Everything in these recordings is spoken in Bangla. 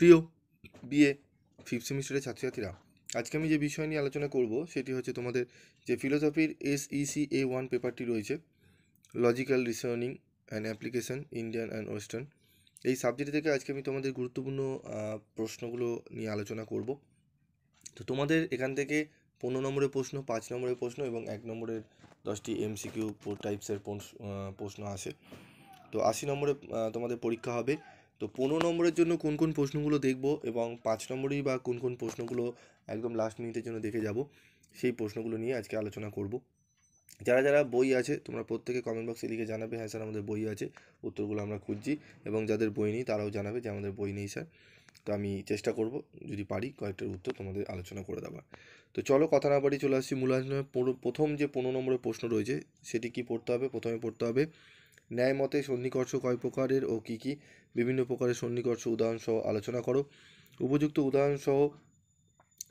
প্রিয় বিএ ফিফথ সেমিস্টারের ছাত্রছাত্রীরা, আজকে আমি যে বিষয় নিয়ে আলোচনা করব সেটি হচ্ছে তোমাদের যে ফিলোসফির SECA1 পেপারটি রয়েছে, logical reasoning and application Indian and western. এই সাবজেক্ট থেকে আজকে আমি তোমাদের গুরুত্বপূর্ণ প্রশ্নগুলো নিয়ে আলোচনা করব। তো তোমাদের এখান থেকে 15 নম্বরের প্রশ্ন, 5 নম্বরের প্রশ্ন এবং 1 নম্বরের 10টি MCQ টাইপসের প্রশ্ন আসে। তো 80 নম্বরে তোমাদের পরীক্ষা হবে। তো 15 নম্বরের জন্য কোন কোন প্রশ্নগুলো দেখব এবং 5 নম্বরেই বা কোন কোন প্রশ্নগুলো একদম লাস্ট মিনিটের জন্য দেখে যাব, সেই প্রশ্নগুলো নিয়ে আজকে আলোচনা করব। যারা যারা বই আছে তোমরা প্রত্যেকে কমেন্ট বক্সে লিখে জানাবে, হ্যাঁ স্যার আমাদের বই আছে, উত্তরগুলো আমরা খুঁজছি। এবং যাদের বই নেই তারাও জানাবে যে আমাদের বই নেই স্যার। তো আমি চেষ্টা করব যদি পারি কয়েকটার উত্তর তোমাদের আলোচনা করে দেওয়ার। তো চলো কথা না বাড়ি চলে আসছি মূল আলোচনায়। প্রথম যে 15 নম্বরের প্রশ্ন রয়েছে সেটি কি পড়তে হবে? প্রথমে পড়তে হবে ন্যায় মতে সন্নিকর্ষ কয় প্রকারের ও কী কী? বিভিন্ন প্রকারের সন্নিকর্ষ উদাহরণসহ আলোচনা করো। উপযুক্ত উদাহরণসহ,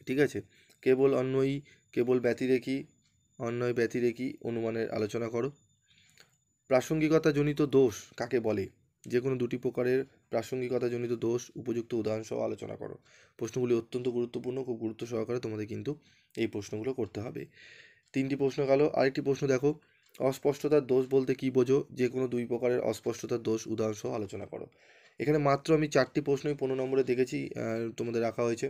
ঠিক আছে, কেবল অন্যই, কেবল ব্যতিরেকী, অন্যয় ব্যতিরেকী অনুমানের আলোচনা করো। প্রাসঙ্গিকতাজনিত দোষ কাকে বলে? যে কোনো দুটি প্রকারের প্রাসঙ্গিকতাজনিত দোষ উপযুক্ত উদাহরণসহ আলোচনা করো। প্রশ্নগুলি অত্যন্ত গুরুত্বপূর্ণ, খুব গুরুত্ব সহকারে তোমাদের কিন্তু এই প্রশ্নগুলো করতে হবে। 3টি প্রশ্ন গেল। আরেকটি প্রশ্ন দেখো, অস্পষ্টতার দোষ বলতে কী বোঝো? যে কোনো দুই প্রকারের অস্পষ্টতার দোষ উদাহরণসহ আলোচনা করো। এখানে মাত্র আমি 4টি প্রশ্নই 15 নম্বরে দেখেছি, তোমাদের রাখা হয়েছে।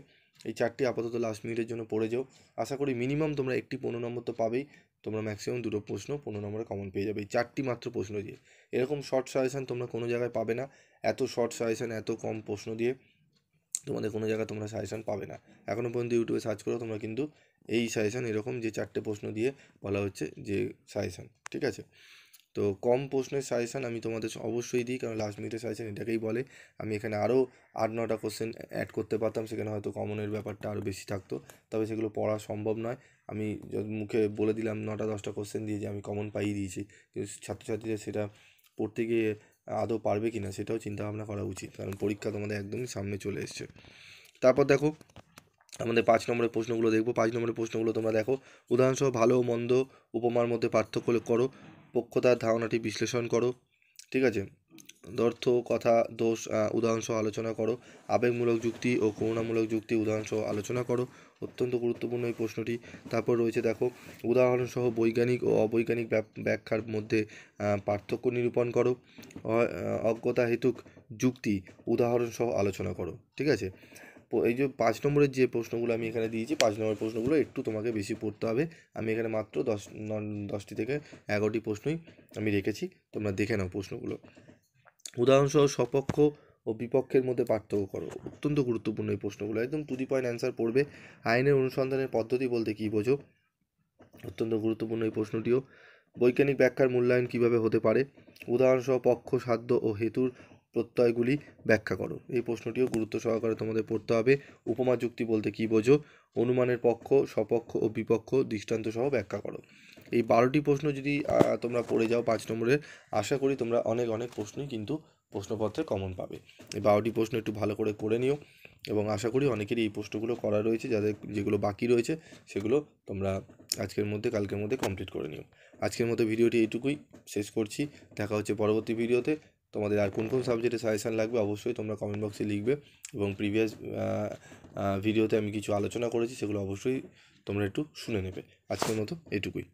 এই 4টি আপাতত লাস্ট মিনিটের জন্য পড়ে যাও। আশা করি মিনিমাম তোমরা একটি 15 নম্বর তো পাবেই, তোমরা ম্যাক্সিমাম দুটো প্রশ্ন 15 নম্বরে কমন পেয়ে যাবে এই 4টি মাত্র প্রশ্ন দিয়ে। এরকম শর্ট সাজেশান তোমরা কোনো জায়গায় পাবে না। এত শর্ট সাজেশান, এত কম প্রশ্ন দিয়ে তোমাদের কোনো জায়গায় তোমরা সাজেশান পাবে না। এখনও পর্যন্ত ইউটিউবে সার্চ করো তোমরা কিন্তু এই সাজেশান, এরকম যে 4টে প্রশ্ন দিয়ে বলা হচ্ছে যে সাজেশান, ঠিক আছে? তো কম প্রশ্নের সাজেশান আমি তোমাদের অবশ্যই দিই, কারণ লাস্ট মিনিটের সাজেশান এটাকেই বলে। আমি এখানে আরও 8-9টা কোশ্চেন অ্যাড করতে পারতাম, সেখানে হয়তো কমনের ব্যাপারটা আরও বেশি থাকতো, তবে সেগুলো পড়া সম্ভব নয়। আমি মুখে বলে দিলাম 9টা-10টা কোশ্চেন দিয়ে যে আমি কমন পাইয়ে দিয়েছি, কিন্তু ছাত্রছাত্রীদের সেটা পড়তে গিয়ে আদৌ পারবে কি না সেটাও চিন্তাভাবনা করা উচিত, কারণ পরীক্ষা তোমাদের একদমই সামনে চলে এসছে। তারপর দেখো আমাদের 5 নম্বরের প্রশ্নগুলো দেখবো। 5 নম্বরের প্রশ্নগুলো তোমরা দেখো, উদাহরণসহ ভালো ও মন্দ উপমার মধ্যে পার্থক্য করো। পক্ষতার ধারণাটি বিশ্লেষণ করো, ঠিক আছে? দর্থ কথা দোষ উদাহরণসহ আলোচনা করো। আবেগমূলক যুক্তি ও করুণামূলক যুক্তি উদাহরণসহ আলোচনা করো। অত্যন্ত গুরুত্বপূর্ণ এই প্রশ্নটি। তারপর রয়েছে দেখো, উদাহরণসহ বৈজ্ঞানিক ও অবৈজ্ঞানিক ব্যাখ্যার মধ্যে পার্থক্য নিরূপণ করো। অজ্ঞতা হেতুক যুক্তি উদাহরণসহ আলোচনা করো, ঠিক আছে? এই যে 5 নম্বরের যে প্রশ্নগুলো আমি এখানে দিয়েছি, 5 নম্বরের প্রশ্নগুলো একটু তোমাকে বেশি পড়তে হবে। আমি এখানে মাত্র 10টি থেকে 11টি প্রশ্নই আমি রেখেছি, তোমরা দেখে নাও প্রশ্নগুলো। উদাহরণসহ সপক্ষ ও বিপক্ষের মধ্যে পার্থক্য করো। অত্যন্ত গুরুত্বপূর্ণ এই প্রশ্নগুলো, একদম টু দি পয়েন্ট অ্যান্সার পড়বে। আইনের অনুসন্ধানের পদ্ধতি বলতে কী বোঝো? অত্যন্ত গুরুত্বপূর্ণ এই প্রশ্নটিও। বৈজ্ঞানিক ব্যাখ্যার মূল্যায়ন কিভাবে হতে পারে? উদাহরণসহ পক্ষ সাধ্য ও হেতুর প্রত্যয়গুলি ব্যাখ্যা করো। এই প্রশ্নটিও গুরুত্ব সহকারে তোমাদের পড়তে হবে। উপমা যুক্তি বলতে কী বোঝো? অনুমানের পক্ষ, সপক্ষ ও বিপক্ষ দৃষ্টান্ত সহ ব্যাখ্যা করো। এই 12টি প্রশ্ন যদি তোমরা পড়ে যাও 5 নম্বরের, আশা করি তোমরা অনেক অনেক প্রশ্নই কিন্তু প্রশ্নপত্রে কমন পাবে। এই 12টি প্রশ্ন একটু ভালো করে করে নিও, এবং আশা করি অনেকেরই এই প্রশ্নগুলো করা রয়েছে, যাদের যেগুলো বাকি রয়েছে সেগুলো তোমরা আজকের মধ্যে কালকের মধ্যে কমপ্লিট করে নিও। আজকের মতো ভিডিওটি এইটুকুই শেষ করছি। দেখা হচ্ছে পরবর্তী ভিডিওতে। তোমাদের আর কোন কোন সাবজেক্টে সাজেশান লাগবে অবশ্যই তোমরা কমেন্ট বক্সে লিখবে, এবং প্রিভিয়াস ভিডিওতে আমি কিছু আলোচনা করেছি সেগুলো অবশ্যই তোমরা একটু শুনে নেবে। আজকের মতো এইটুকুই।